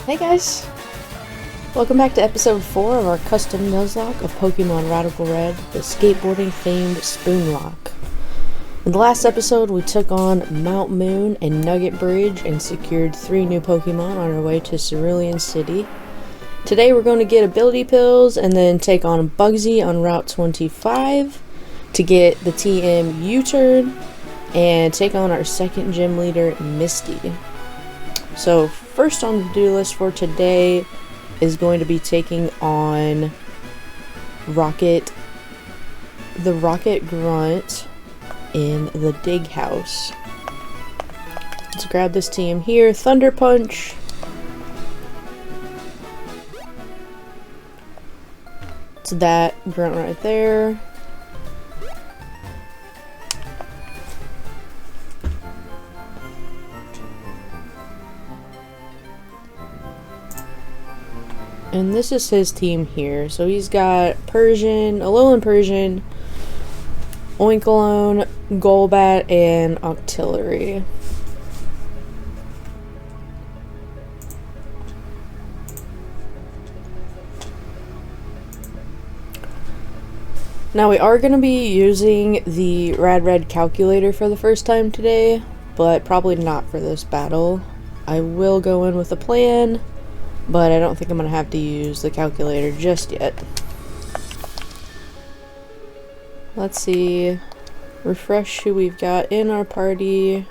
Hey guys! Welcome back to episode 4 of our custom Nuzlocke of Pokemon Radical Red, the skateboarding themed Spoonlocke. In the last episode we took on Mount Moon and Nugget Bridge and secured 3 new Pokemon on our way to Cerulean City. Today we're going to get ability pills and then take on Bugsy on Route 25 to get the TM U-turn and take on our second gym leader, Misty. So first on the to-do list for today is going to be taking on the Rocket Grunt in the Dig House. Let's grab this TM here, Thunder Punch. It's that grunt right there. And this is his team here. So he's got Persian, Alolan Persian, Oinkologne, Golbat, and Octillery. Now we are going to be using the Red calculator for the first time today, but probably not for this battle. I will go in with a plan, but I don't think I'm going to have to use the calculator just yet. Let's see. Refresh who we've got in our party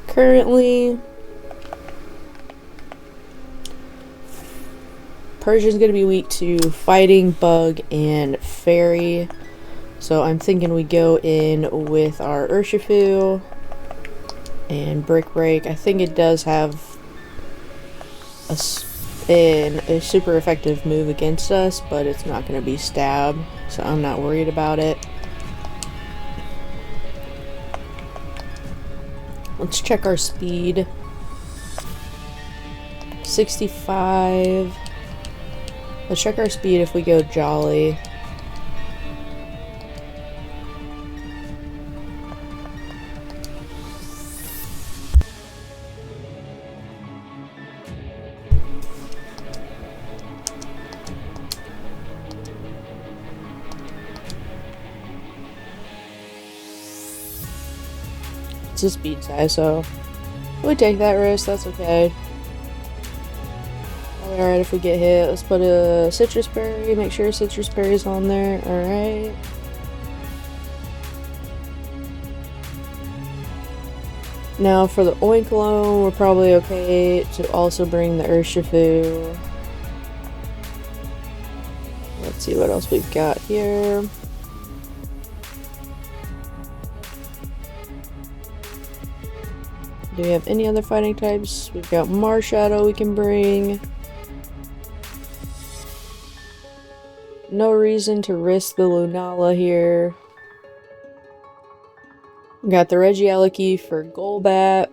currently. Persian's going to be weak to Fighting, Bug, and Fairy. So I'm thinking we go in with our Urshifu and Brick Break. I think it does have a super effective move against us, but it's not going to be Stab, so I'm not worried about it. Let's check our speed. 65. Let's check our speed if we go Jolly. It's a speed size, so we take that risk, that's okay. Alright, if we get hit, let's put a Citrus Berry, make sure Citrus Berry's on there, alright. Now for the Oinkologne, we're probably okay to also bring the Urshifu. Let's see what else we've got here. Do we have any other fighting types? We've got Marshadow we can bring. No reason to risk the Lunala here. We got the Regieleki for Golbat.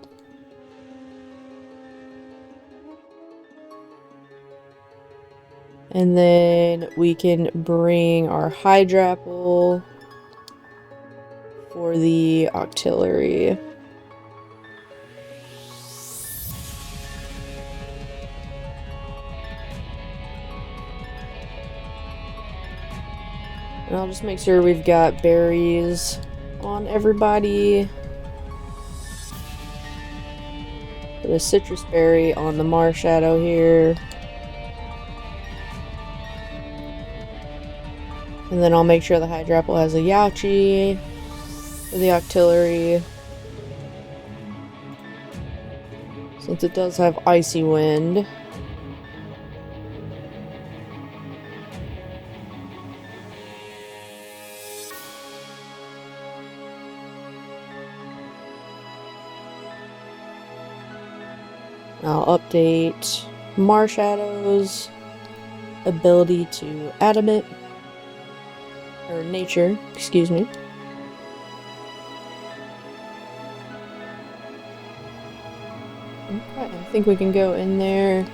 And then we can bring our Hydrapple for the Octillery. And I'll just make sure we've got berries on everybody. Put a Citrus Berry on the Marshadow here. And then I'll make sure the Hydrapple has a Yachi for the Octillery. Since it does have Icy Wind. I'll update Marshadow's ability to Adamant, or Nature, excuse me. Okay, I think we can go in there.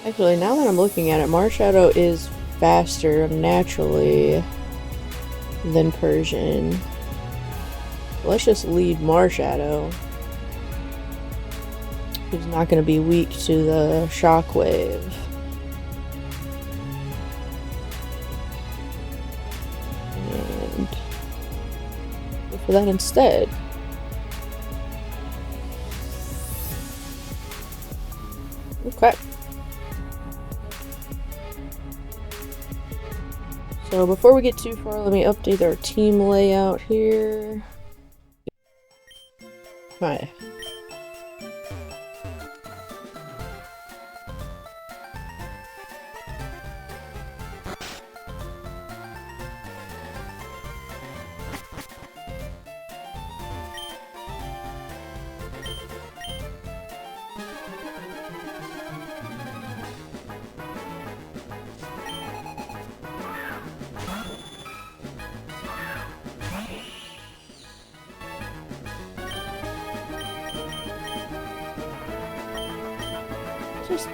Actually, now that I'm looking at it, Marshadow is faster naturally than Persian. Let's just lead Marshadow. Who's not going to be weak to the shockwave. And go for that instead. Okay. So before we get too far, let me update our team layout here. Alright. Just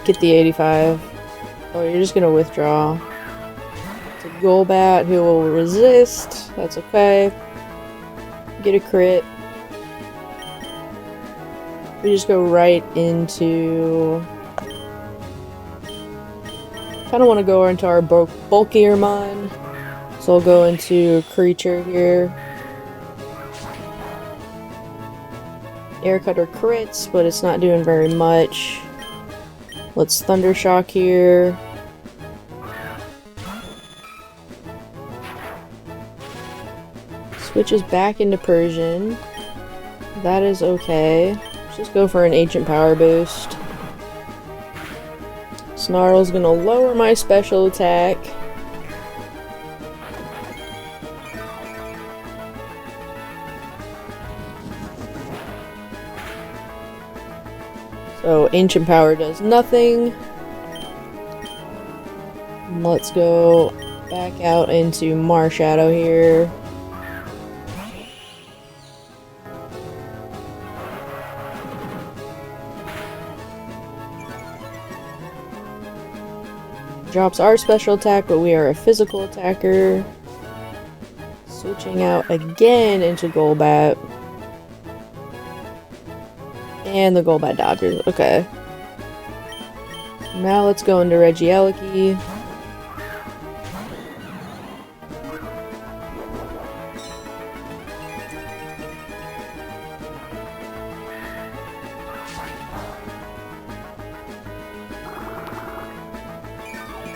get the 85. Oh, you're just gonna withdraw. It's a Golbat who will resist. That's okay. Get a crit. We just go right into... Kinda wanna go into our bulkier mon. So I'll go into Creature here. Air Cutter crits, but it's not doing very much. Let's Thundershock here. Switches back into Persian. That is okay. Let's just go for an Ancient Power Boost. Snarl's gonna lower my special attack. So Ancient Power does nothing. Let's go back out into Marshadow here. Drops our special attack, but we are a physical attacker. Switching out again into Golbat. And the Golbat dodges. Okay. Now let's go into Regieleki.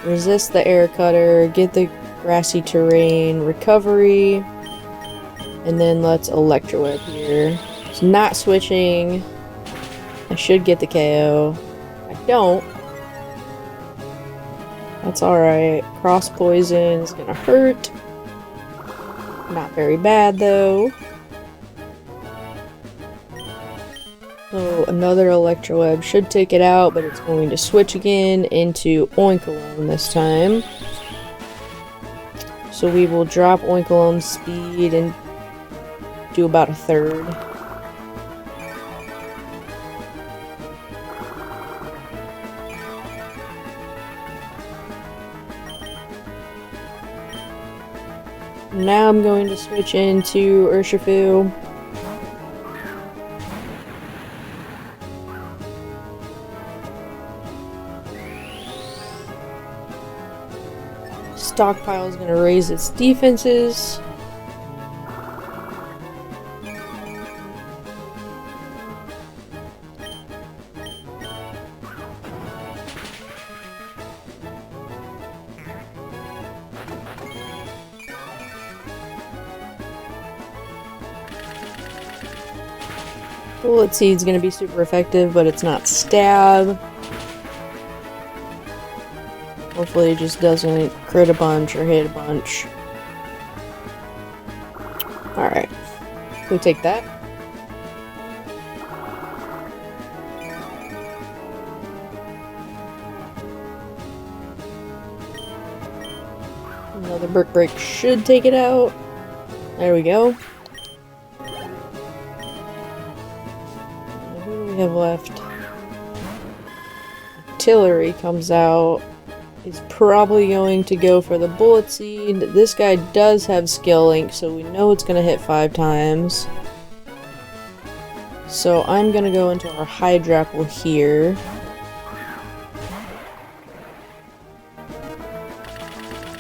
Resist the Air Cutter, get the Grassy Terrain, Recovery, and then let's Electroweb here. It's not switching. I should get the KO. I don't. That's alright. Cross Poison is gonna hurt. Not very bad though. So another Electroweb should take it out, but it's going to switch again into Oinkologne this time. So we will drop Oinkolone's speed and do about a third. Now I'm going to switch into Urshifu. Stockpile is going to raise its defenses. Bullet Seed's going to be super effective, but it's not stab. Hopefully it just doesn't crit a bunch or hit a bunch. Alright. We'll take that. Another Brick Break should take it out. There we go. Who do we have left? Artillery comes out. He's probably going to go for the Bullet Seed. This guy does have Skill Link, so we know it's going to hit 5 times. So I'm gonna go into our Hydrapple here.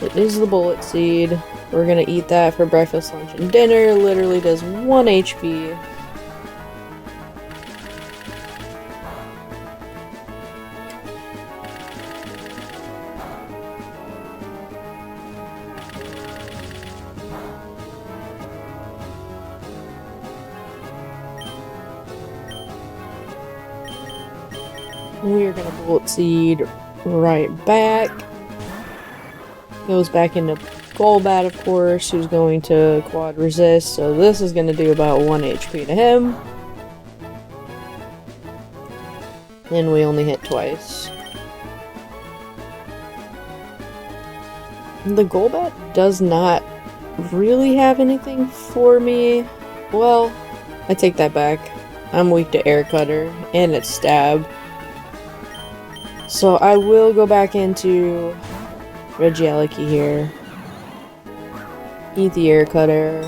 It is the bullet seed. We're gonna eat that for breakfast, lunch, and dinner. Literally does 1 HP. We are gonna bullet seed right back. Goes back into Golbat, of course, who's going to quad resist, so this is going to do about 1 HP to him. And we only hit twice. The Golbat does not really have anything for me. Well, I take that back. I'm weak to Air Cutter and its stab. So I will go back into Regieleki here. Eat the Air Cutter.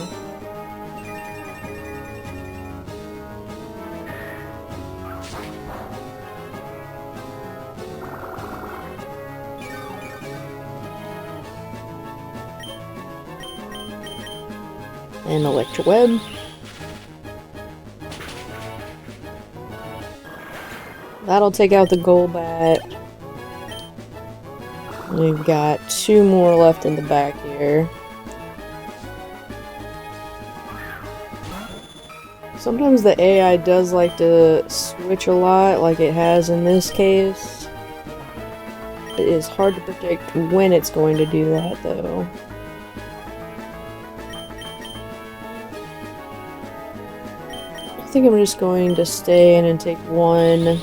And Electroweb. That'll take out the Golbat. We've got 2 more left in the back here. Sometimes the AI does like to switch a lot, like it has in this case. It is hard to predict when it's going to do that, though. I think I'm just going to stay in and take 1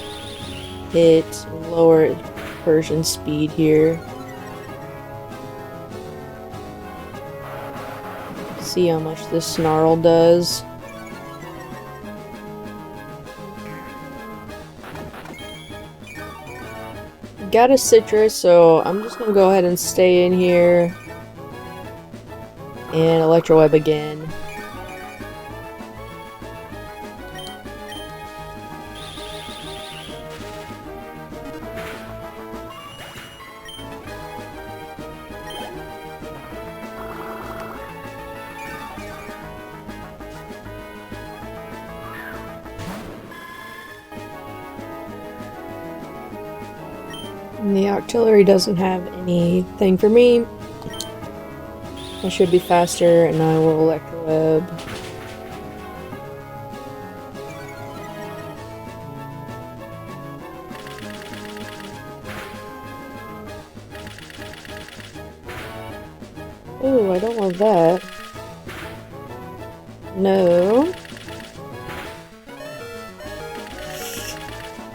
hit, lower Persian speed here. See how much this Snarl does. Got a Citrus, so I'm just gonna go ahead and stay in here and Electroweb again. And the Octillery doesn't have anything for me. I should be faster, and I will Electroweb. Ooh, I don't want that. No.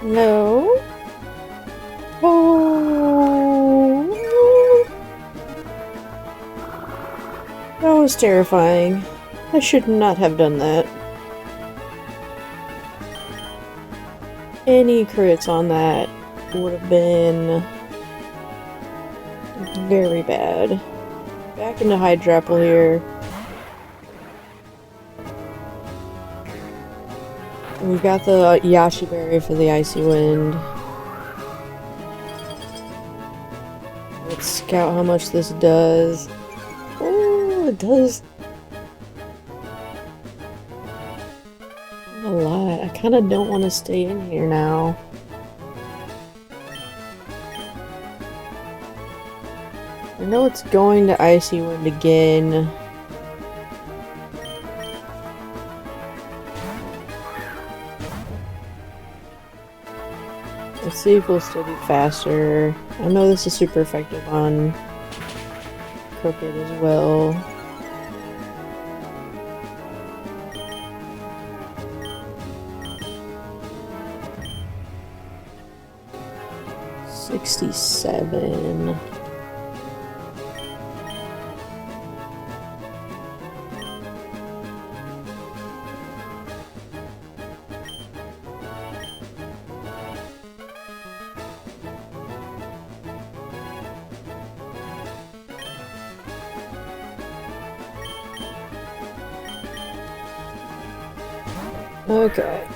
No. Oh, that was terrifying. I should not have done that. Any crits on that would have been very bad. Back into Hydrapple here. We've got the Yashi Berry for the Icy Wind. Let's scout how much this does. Oh, it does a lot. I kind of don't want to stay in here now. I know it's going to Icy Wind again. Let's see if we'll still be faster. I know this is super effective on Crooked as well. $67. Okay.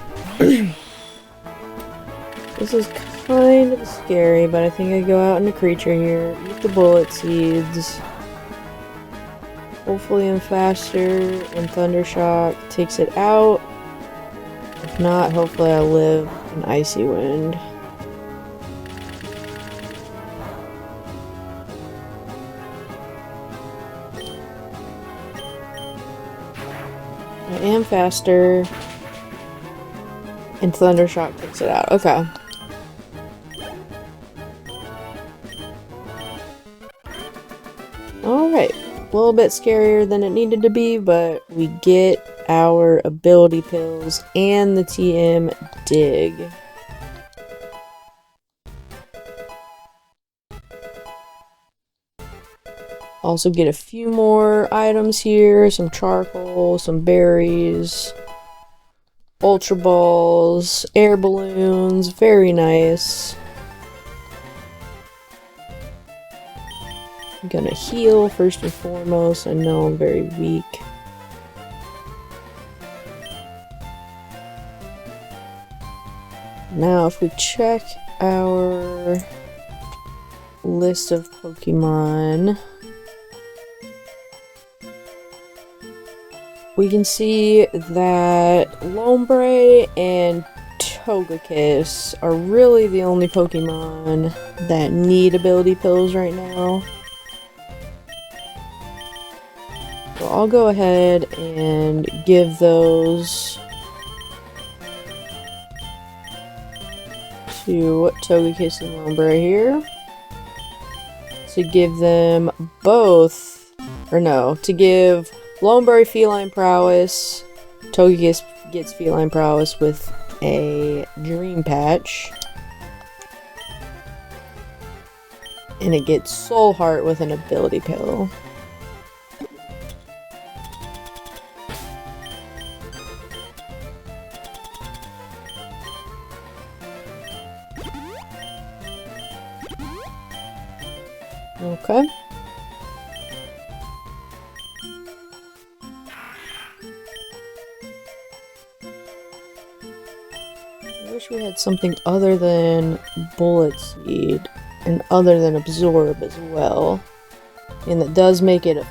This is kind of scary, but I think I go out in a creature here, eat the bullet seeds. Hopefully I'm faster, and Thundershock takes it out. If not, hopefully I live an Icy Wind. I am faster, and Thundershock takes it out. Okay. Alright. A little bit scarier than it needed to be, but we get our ability pills and the TM dig. Also get a few more items here, some charcoal, some berries, ultra balls, air balloons, very nice. I'm gonna heal first and foremost. I know I'm very weak. Now if we check our list of Pokemon, we can see that Lombre and Togekiss are really the only Pokemon that need ability pills right now. So I'll go ahead and give those to Togekiss and Lombre here. To give them both, or no, to give Lombre Feline Prowess, Togekiss gets Feline Prowess with a Dream Patch. And it gets Soul Heart with an Ability Pill. Okay. I wish we had something other than Bullet Seed and other than Absorb as well. And that does make it a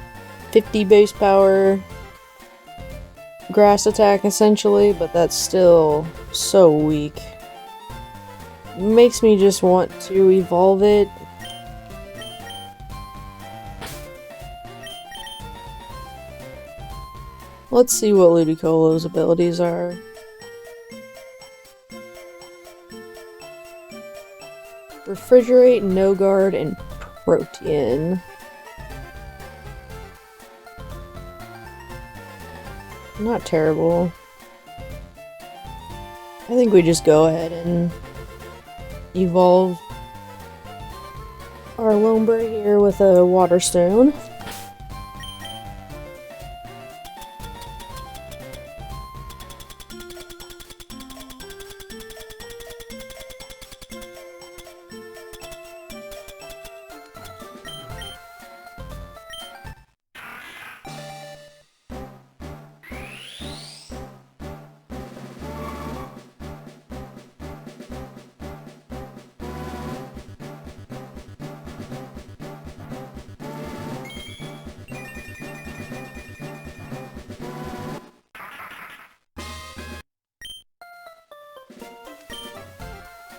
50 base power grass attack essentially, but that's still so weak. It makes me just want to evolve it. Let's see what Ludicolo's abilities are. Refrigerate, No Guard, and Protean. Not terrible. I think we just go ahead and evolve our Lombre here with a Water Stone.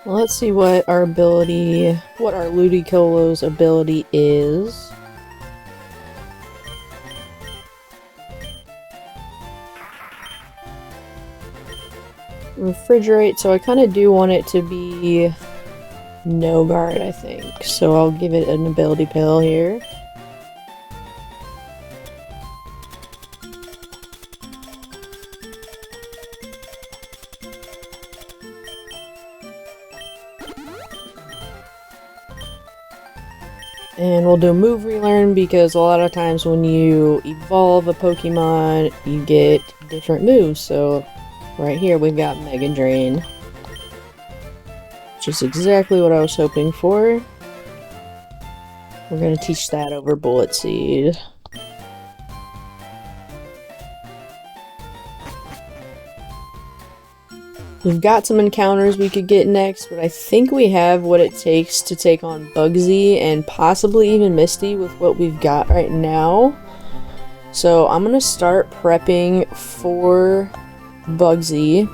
Well, let's see what our Ludicolo's ability is. Refrigerate, so I kind of do want it to be No Guard, I think. So I'll give it an ability pill here. And we'll do a move relearn because a lot of times when you evolve a Pokemon, you get different moves. So right here we've got Mega Drain, which is exactly what I was hoping for. We're going to teach that over Bullet Seed. We've got some encounters we could get next, but I think we have what it takes to take on Bugsy and possibly even Misty with what we've got right now. So I'm gonna start prepping for Bugsy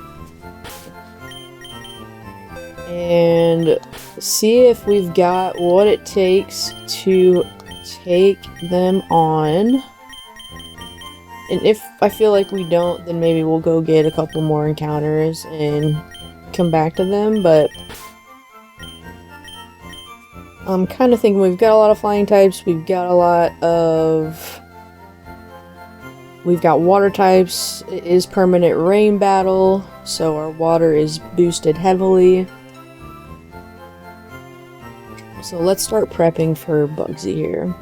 and see if we've got what it takes to take them on. And if I feel like we don't, then maybe we'll go get a couple more encounters and come back to them, but I'm kind of thinking we've got a lot of flying types, we've got water types. It is permanent rain battle, so our water is boosted heavily. So let's start prepping for Bugsy here.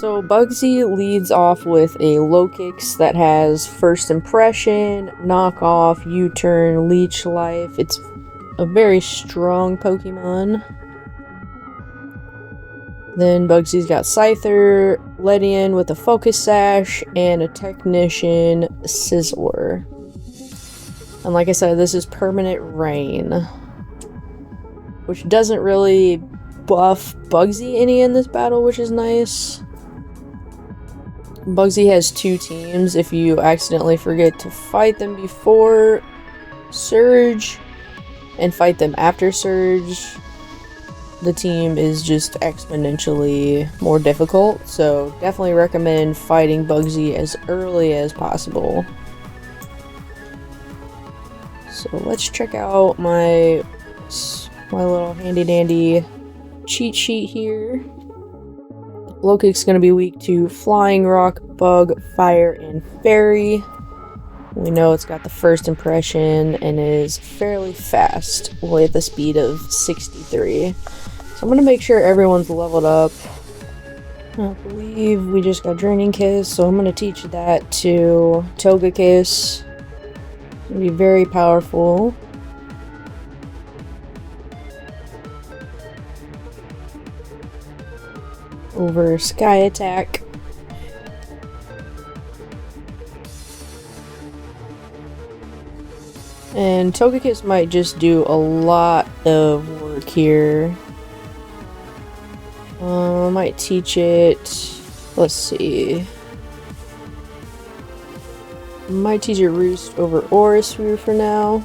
So Bugsy leads off with a low kicks that has first impression, knockoff, U-turn, leech life. It's a very strong Pokemon. Then Bugsy's got Scyther, Ledian with a Focus Sash, and a Technician Scizor. And like I said, this is permanent rain, which doesn't really buff Bugsy any in this battle, which is nice. Bugsy has two teams. If you accidentally forget to fight them before Surge and fight them after Surge, the team is just exponentially more difficult. So definitely recommend fighting Bugsy as early as possible. So let's check out my little handy dandy cheat sheet here. Loki's going to be weak to Flying, Rock, Bug, Fire, and Fairy. We know it's got the first impression and is fairly fast with a speed of 63. So I'm going to make sure everyone's leveled up. I believe we just got Draining Kiss, so I'm going to teach that to Togekiss. It's going to be very powerful. Over Sky Attack. And Togekiss might just do a lot of work here. I might teach it. Let's see. I might teach it Roost over Orisphere for now.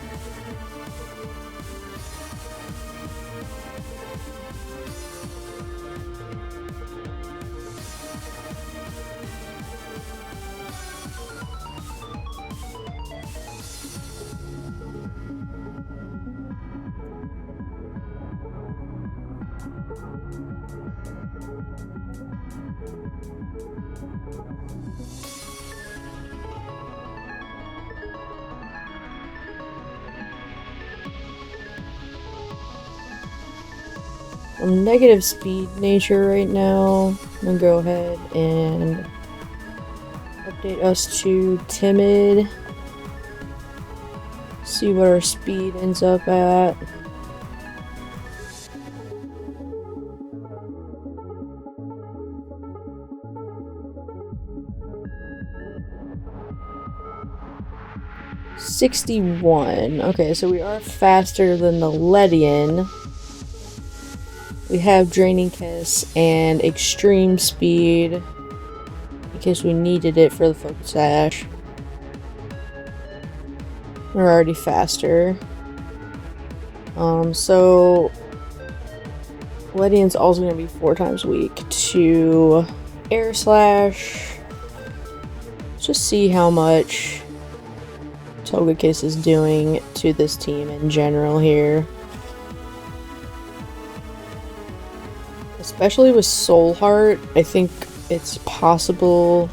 Negative speed nature right now. I'm gonna go ahead and update us to timid. See what our speed ends up at. $61. Okay, so we are faster than the Ledian. We have Draining Kiss and Extreme Speed in case we needed it for the Focus Sash. We're already faster. So Ledian's also going to be 4 times weak to Air Slash. Let's just see how much Togekiss is doing to this team in general here. Especially with Soul Heart, I think it's possible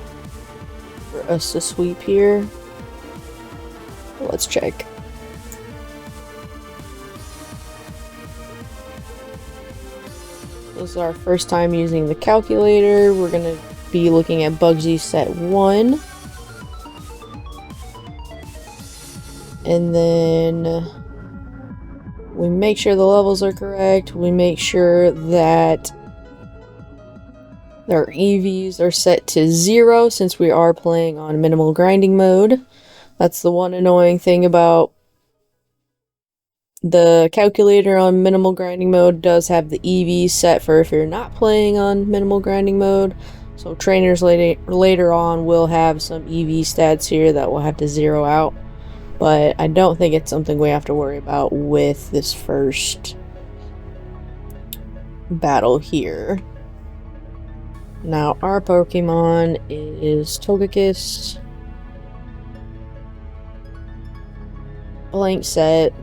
for us to sweep here. Let's check. This is our first time using the calculator. We're going to be looking at Bugsy set 1. And then We make sure the levels are correct. We make sure that our EVs are set to 0 since we are playing on minimal grinding mode. That's the one annoying thing about the calculator on minimal grinding mode. Does have the EV set for if you're not playing on minimal grinding mode. So trainers later on will have some EV stats here that we'll have to zero out. But I don't think it's something we have to worry about with this first battle here. Now our Pokemon is Togekiss. Blank set.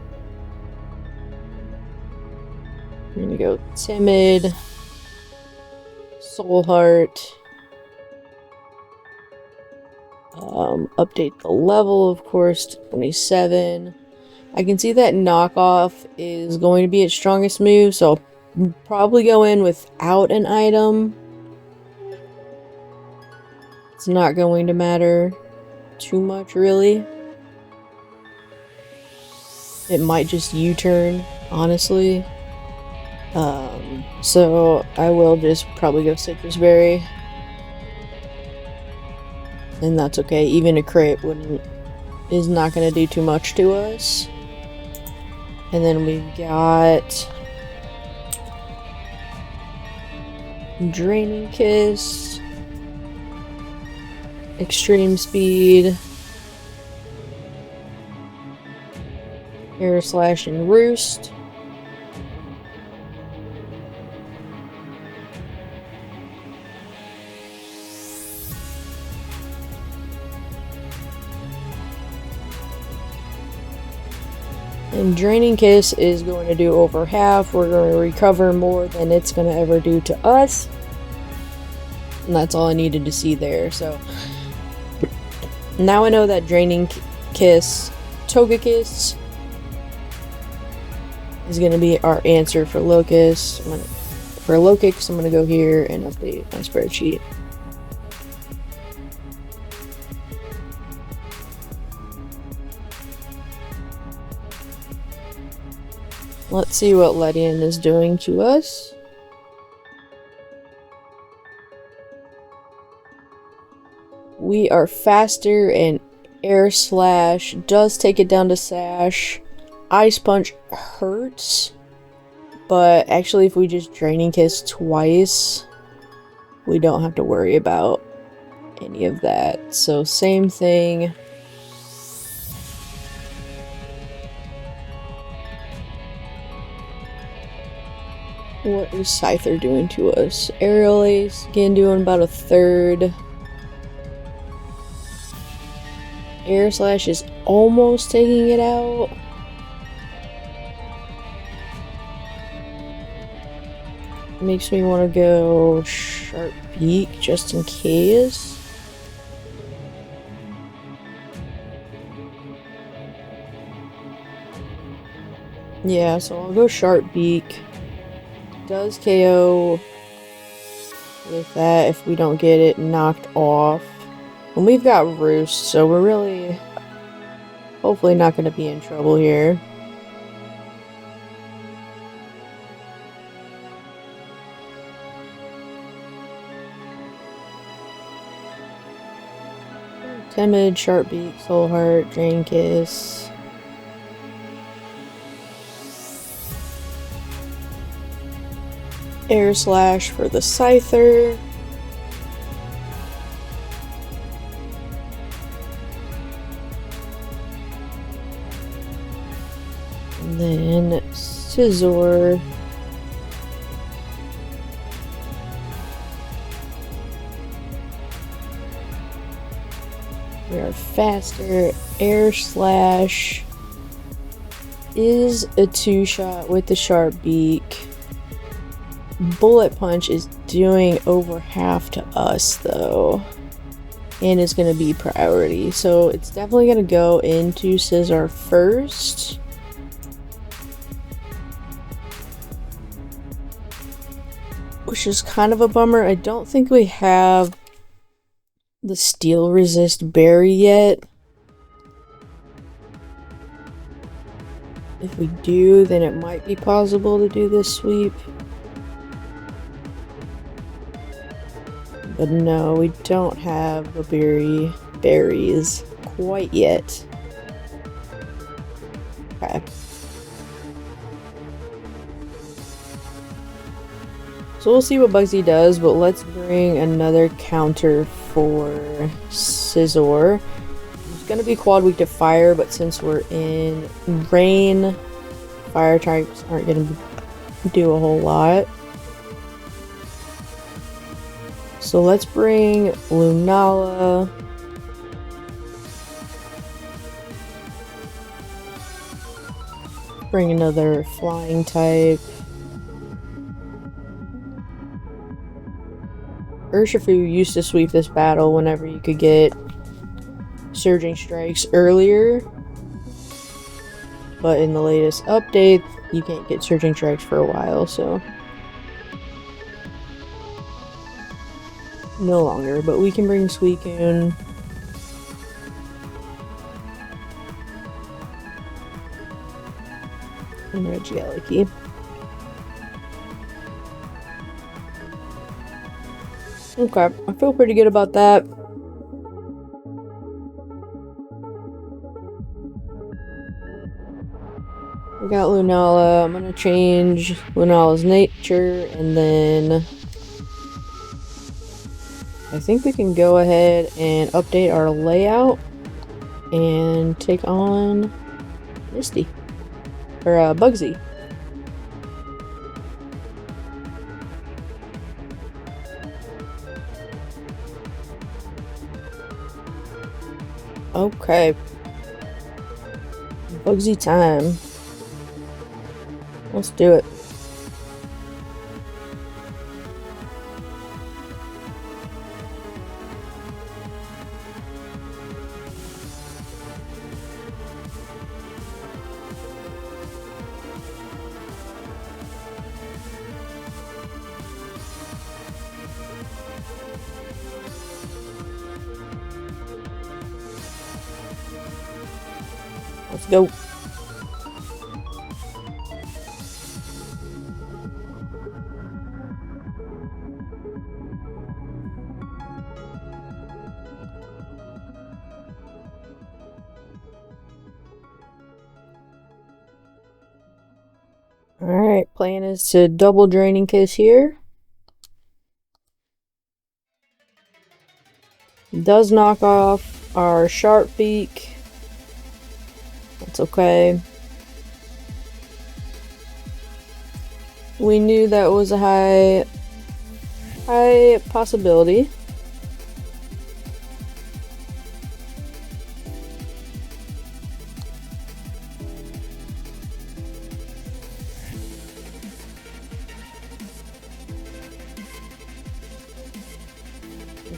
I'm gonna go Timid. Soul Heart. Update the level, of course, to 27. I can see that Knockoff is going to be its strongest move, so I'll probably go in without an item. It's not going to matter too much, really. It might just U-turn, honestly. So I will just probably go Citrus Berry. And that's okay, even a crit is not going to do too much to us. And then we've got Draining Kiss, Extreme Speed, Air Slash and Roost. And Draining Kiss is going to do over half. We're going to recover more than it's going to ever do to us. And that's all I needed to see there. So now I know that Draining Kiss, Togekiss is going to be our answer for Locust. For Locust, I'm going to go here and update my spreadsheet. Let's see what Ledian is doing to us. We are faster, and Air Slash does take it down to Sash. Ice Punch hurts, but actually if we just Draining Kiss twice, we don't have to worry about any of that. So same thing. What is Scyther doing to us? Aerial Ace, again doing about a third. Air Slash is almost taking it out. Makes me want to go Sharp Beak just in case. Yeah, so I'll go Sharp Beak. Does KO with that if we don't get it knocked off. And we've got Roost, so we're really hopefully not going to be in trouble here. Timid, Sharp Beak, Soul Heart, Drain Kiss. Air Slash for the Scyther. And then Scizor. We are faster. Air Slash is a 2-shot with the Sharp Beak. Bullet Punch is doing over half to us though, and is going to be priority, so it's definitely going to go into Scizor first. Which is kind of a bummer. I don't think we have the Steel Resist Berry yet. If we do, then it might be possible to do this sweep. But no, we don't have the berries quite yet. Okay. So we'll see what Bugsy does, but let's bring another counter for Scizor. It's gonna be quad weak to fire, but since we're in rain, fire types aren't gonna do a whole lot. So let's bring Lunala. Bring another flying type. Urshifu used to sweep this battle whenever you could get Surging Strikes earlier. But in the latest update, you can't get Surging Strikes for a while, so... no longer, but we can bring Suicune. And Regieleki. Okay, I feel pretty good about that. We got Lunala. I'm gonna change Lunala's nature, and then I think we can go ahead and update our layout and take on Misty. Or Bugsy. Okay. Bugsy time. Let's do it. Let's go. Alright, plan is to double Draining Kiss here. Does knock off our Sharp Beak. That's okay. We knew that was a high possibility.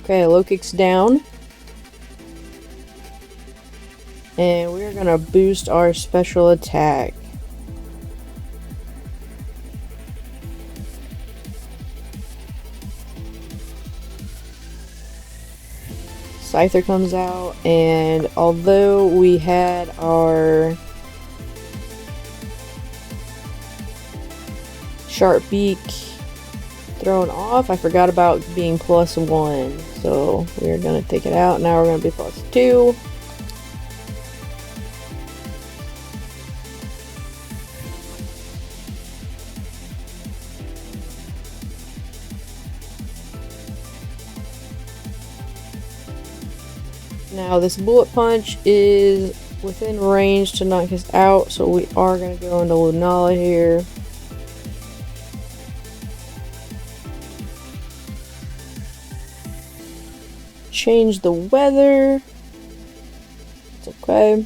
Okay, low kick's down. And we're gonna boost our special attack. Scyther comes out, and although we had our Sharp Beak thrown off, I forgot about being +1. So we're gonna take it out. Now we're gonna be +2. Now this Bullet Punch is within range to knock us out, so we are going to go into Lunala here. Change the weather. It's okay.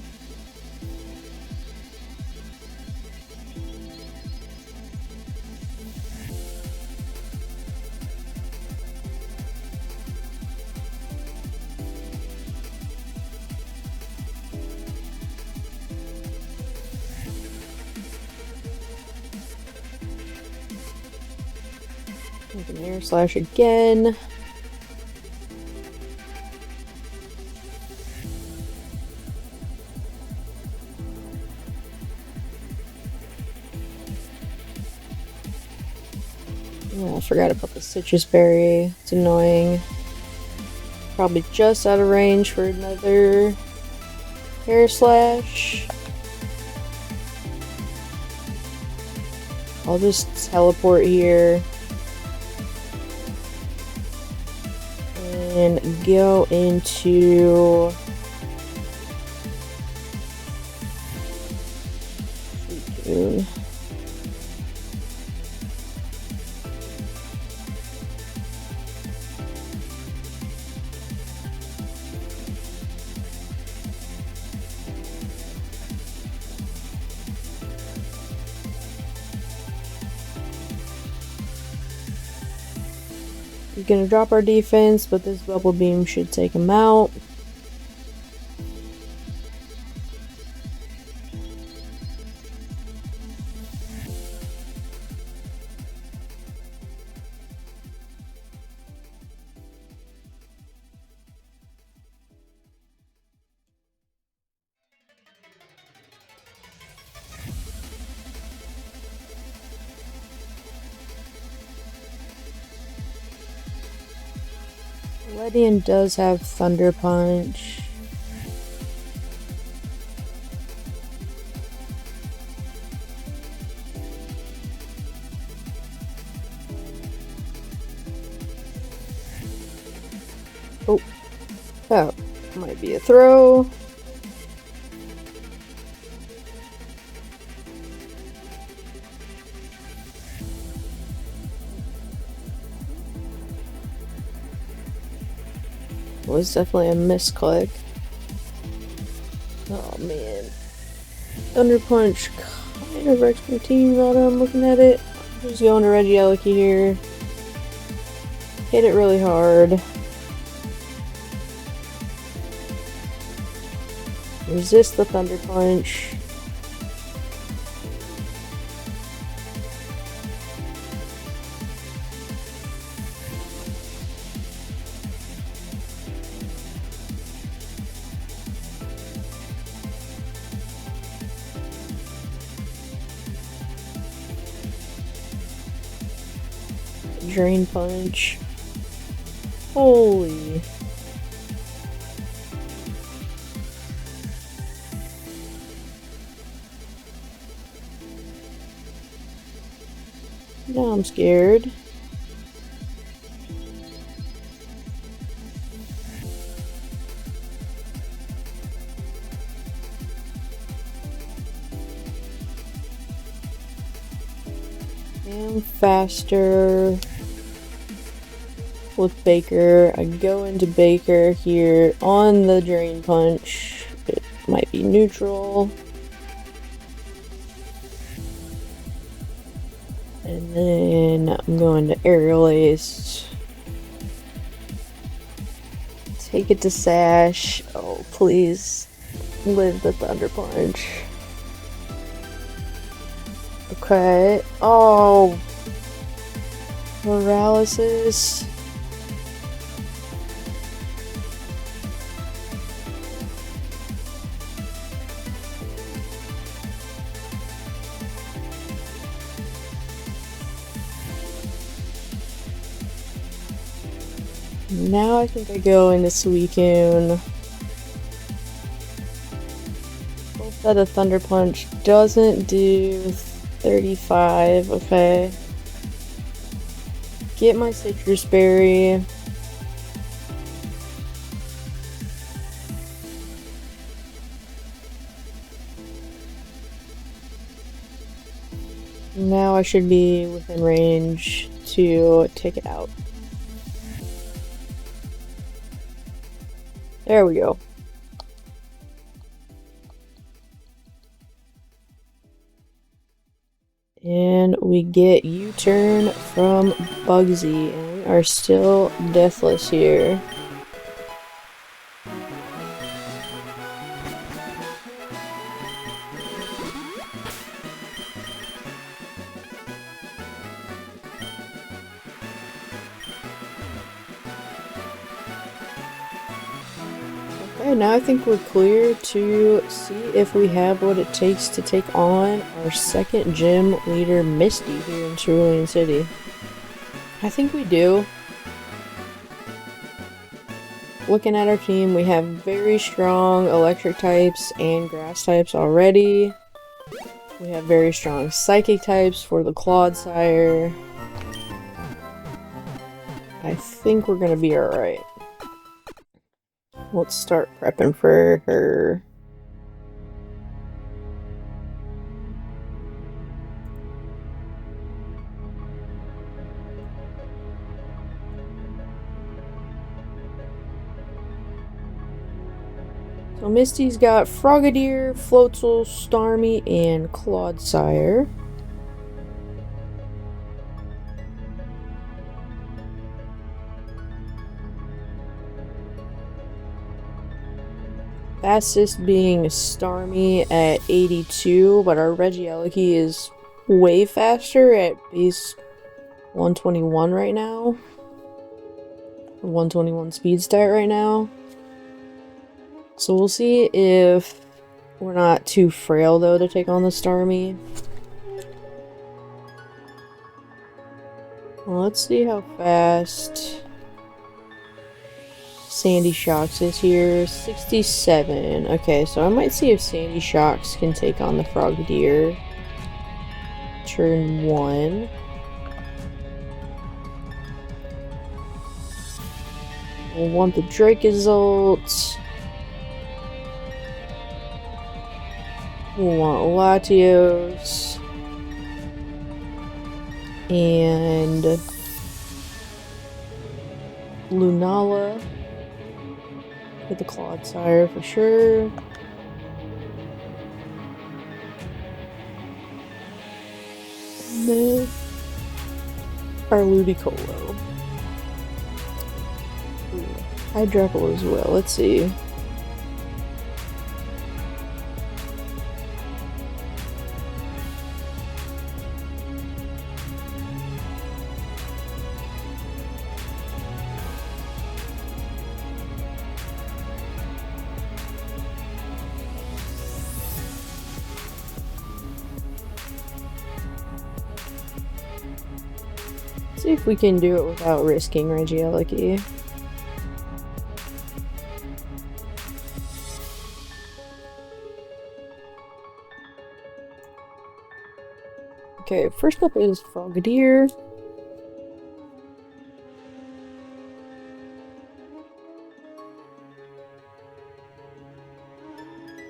Make an air slash again. Oh, I forgot about the citrus berry. It's annoying. Probably just out of range for another hair slash. I'll just teleport here and go into Suicune. He's gonna drop our defense, but this bubble beam should take him out. Ledian does have Thunder Punch. Oh, that might be a throw. Was definitely a misclick. Oh man. Thunder Punch kind of wrecks my team now that I'm looking at it. I'm just going to Regieleki here. Hit it really hard. Resist the Thunder Punch. Drain Punch. Holy. Now I'm scared. I'm faster with Baker. I go into Baker here on the Drain Punch. It might be neutral. And then I'm going to Aerial Ace. Take it to Sash. Oh, please live the Thunder Punch. Okay. Oh, paralysis. Now I think I go into Suicune. Hope that a Thunder Punch doesn't do 35, okay. Get my Citrus Berry. Now I should be within range to take it out. There we go. And we get U-turn from Bugsy, and we are still deathless here. Okay, now I think we're clear to see if we have what it takes to take on our second gym leader, Misty, here in Cerulean City. I think we do. Looking at our team, we have very strong electric types and grass types already. We have very strong psychic types for the Clodsire. I think we're gonna be alright. Let's start prepping for her. So Misty's got Frogadier, Floatzel, Starmie, and Clodsire. Fastest being Starmie at 82, but our Regieleki is way faster at base 121 right now. 121 speed stat right now. So we'll see if we're not too frail though to take on the Starmie. Well, let's see how fast Sandy Shocks is here. 67. Okay, so I might see if Sandy Shocks can take on the Frogadier. Turn 1. We'll want the Dracozolt. We'll want Latios. And Lunala with the Clodsire for sure. And then our Ludicolo. Hydrapple as well, let's see. See if we can do it without risking Regieleki. Okay, first up is Frogadier.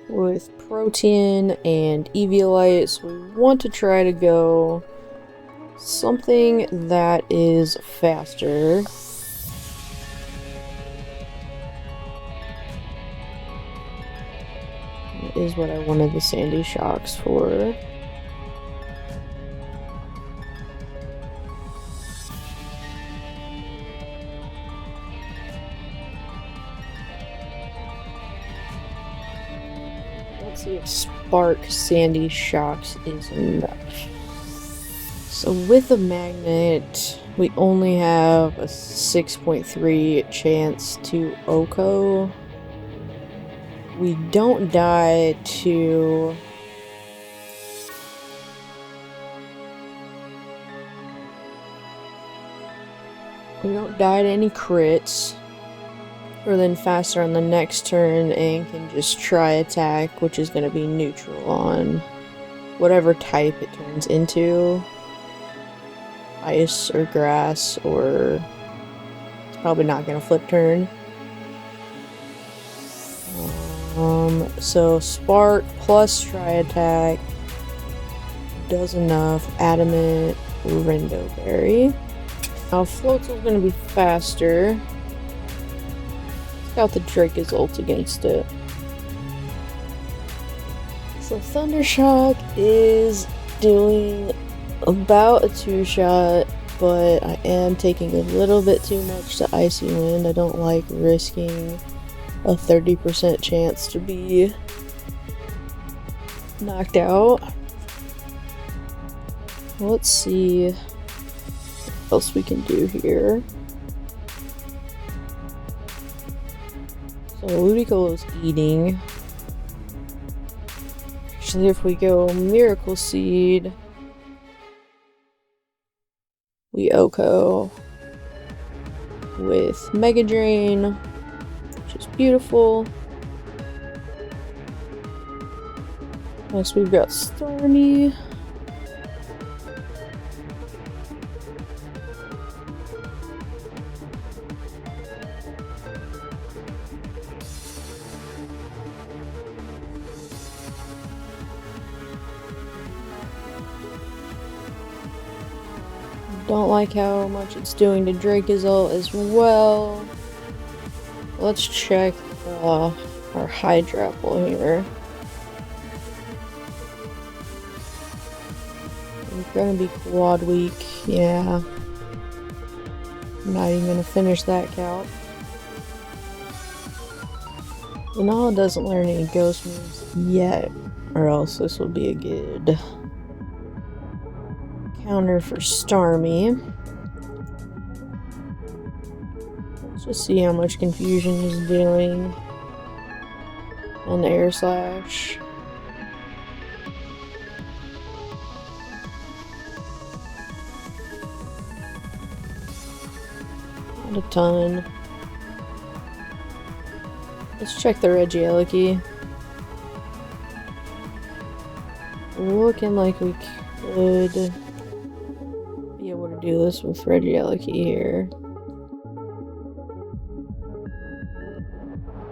With Protean and Eviolite, so we want to try to go something that is faster. That is what I wanted the Sandy Shocks for. Let's see if Spark Sandy Shocks is enough. So with the magnet, we only have a 6.3 chance to Oko. We don't die to... We don't die to any crits. We're then faster on the next turn and can just try attack, which is going to be neutral on whatever type it turns into. Ice or grass, or it's probably not gonna flip turn. So Spark plus Try Attack does enough. Adamant, Rindoberry. Now Floatzel's gonna be faster. It's got the Dracozolt against it. So Thundershock is doing about a 2-shot, but I am taking a little bit too much to Icy Wind. I don't like risking a 30% chance to be knocked out. Let's see what else we can do here. So Ludicolo's eating. Actually, if we go Miracle Seed, we Oko. with Mega Drain, which is beautiful. Next we've got Stormy. Don't like how much it's doing to Dracozolt as well. Let's check our Hydrapple here. We're gonna be Quad Week, yeah. I'm not even gonna finish that count. Lunala doesn't learn any ghost moves yet, or else this would be a good counter for Starmie. Let's just see how much confusion is doing. And Air Slash. Not a ton. Let's check the Regieleki. Looking like we could be able to do this with Regieleki here.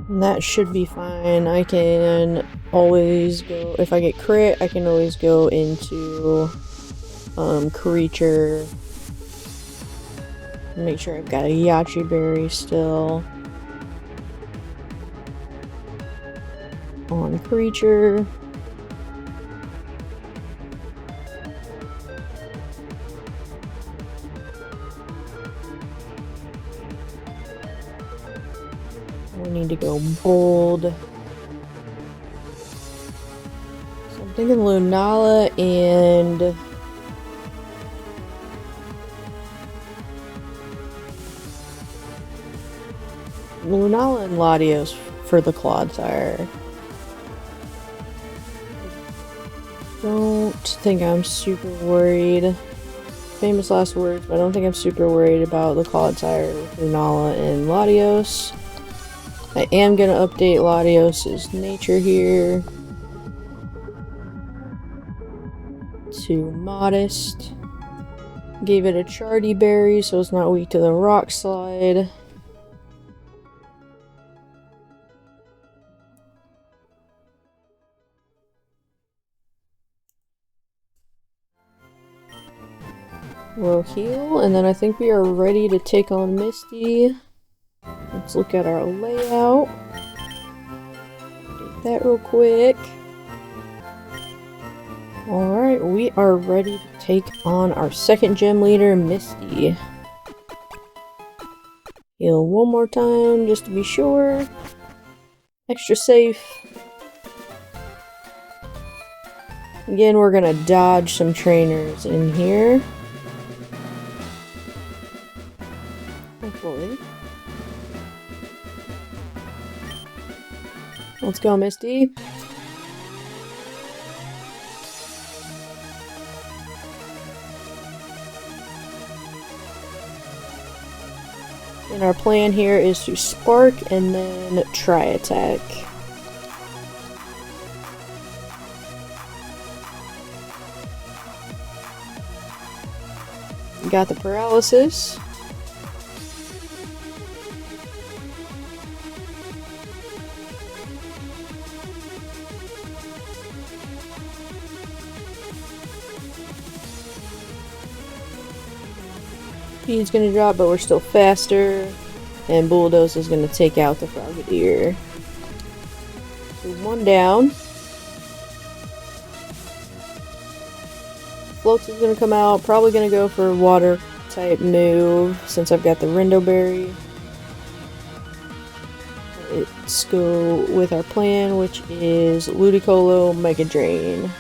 And that should be fine. I can always go, if I get crit, I can always go into Creature. Make sure I've got a Yachi Berry still on Creature. We need to go bold. So I'm thinking Lunala and Latios for the Clodsire. Don't think I'm super worried. Famous last words, but I don't think I'm super worried about the Clodsire with Lunala and Latios. I am going to update Latios' nature here to Modest. Gave it a Chardy Berry so it's not weak to the Rock Slide. We'll heal, and then I think we are ready to take on Misty. Let's look at our layout. Do that real quick. Alright, we are ready to take on our second gym leader, Misty. Heal one more time just to be sure. Extra safe. Again, we're gonna dodge some trainers in here. Hopefully. Let's go, Misty. And our plan here is to Spark and then Tri Attack. Got the Paralysis. Speed's gonna drop, but we're still faster. And Bulldoze is gonna take out the Frogadier. So one down. Floats is gonna come out. Probably gonna go for a water type move since I've got the Rindo Berry. Let's go with our plan, which is Ludicolo, Mega Drain.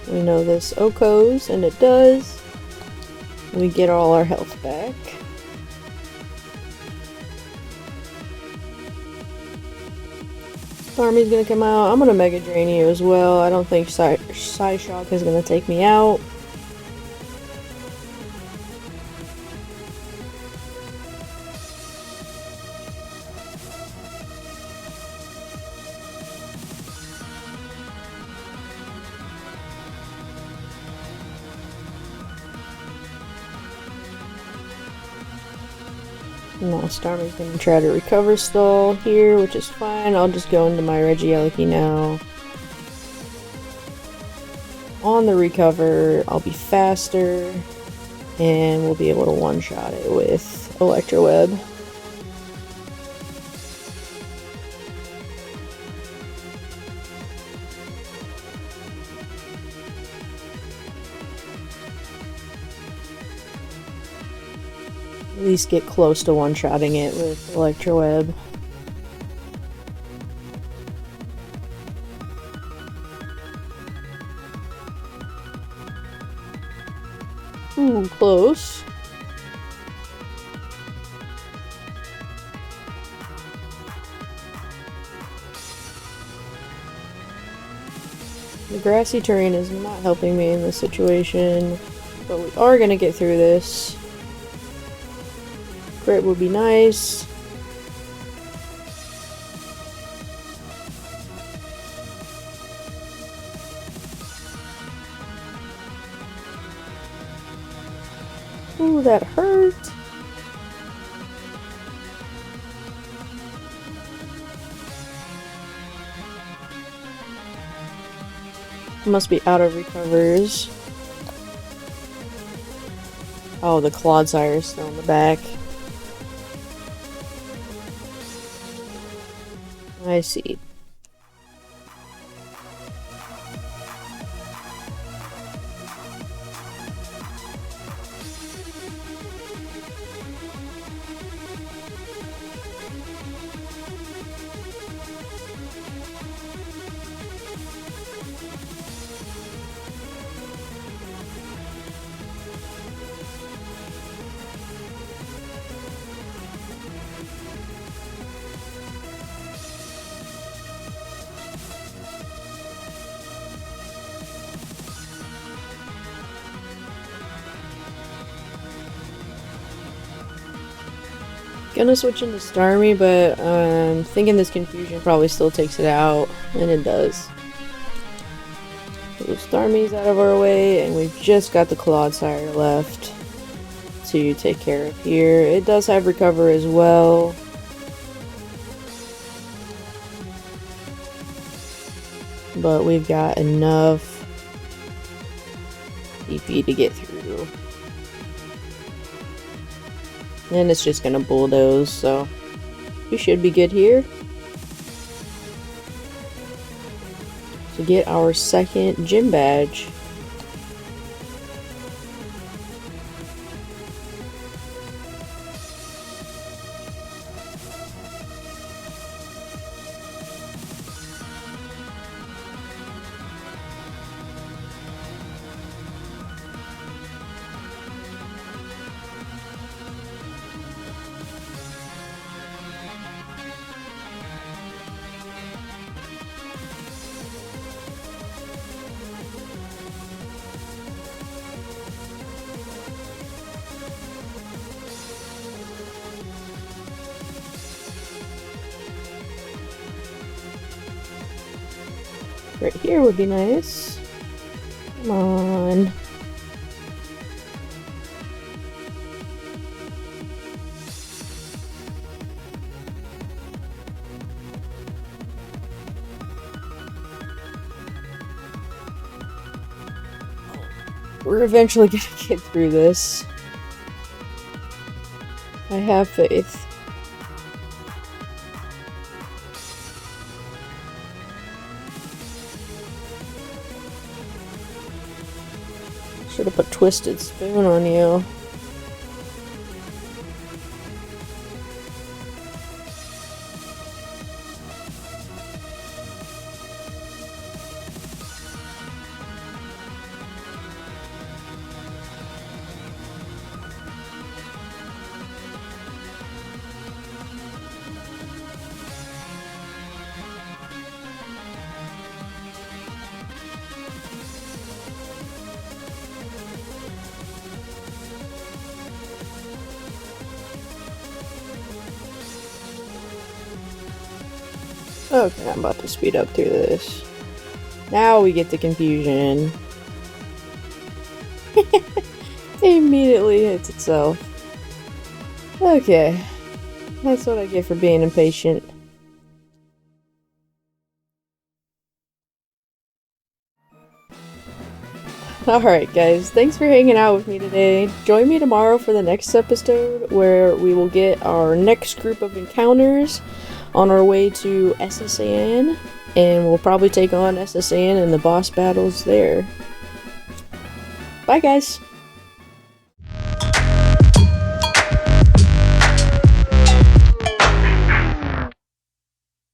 We know this Okos, and it does. We get all our health back. Starmie's gonna come out. I'm gonna Mega Drain you as well. I don't think Psyshock is gonna take me out. Now Starmie's gonna try to recover stall here, which is fine. I'll just go into my Regieleki now. On the recover, I'll be faster, and we'll be able to one-shot it with Electro Web. At least get close to one-shotting it with Electro Web. Ooh, close. The grassy terrain is not helping me in this situation, but we are gonna get through this. Crit would be nice. Ooh, that hurt. Must be out of recovers. Oh, the Clodsire is still in the back. I see. Gonna switch into Starmie, but I'm thinking this confusion probably still takes it out, and it does. So Starmie's out of our way, and we've just got the Clodsire left to take care of here. It does have recover as well. But we've got enough DP to get through. And it's just gonna bulldoze, so we should be good here to get our second gym badge. Right here would be nice. Come on. We're eventually gonna get through this. I have faith. Should have put Twisted Spoon on you. Okay, I'm about to speed up through this. Now we get the confusion. It immediately hits itself. Okay. That's what I get for being impatient. Alright guys, thanks for hanging out with me today. Join me tomorrow for the next episode where we will get our next group of encounters on our way to SSN, and we'll probably take on SSN and the boss battles there. Bye guys!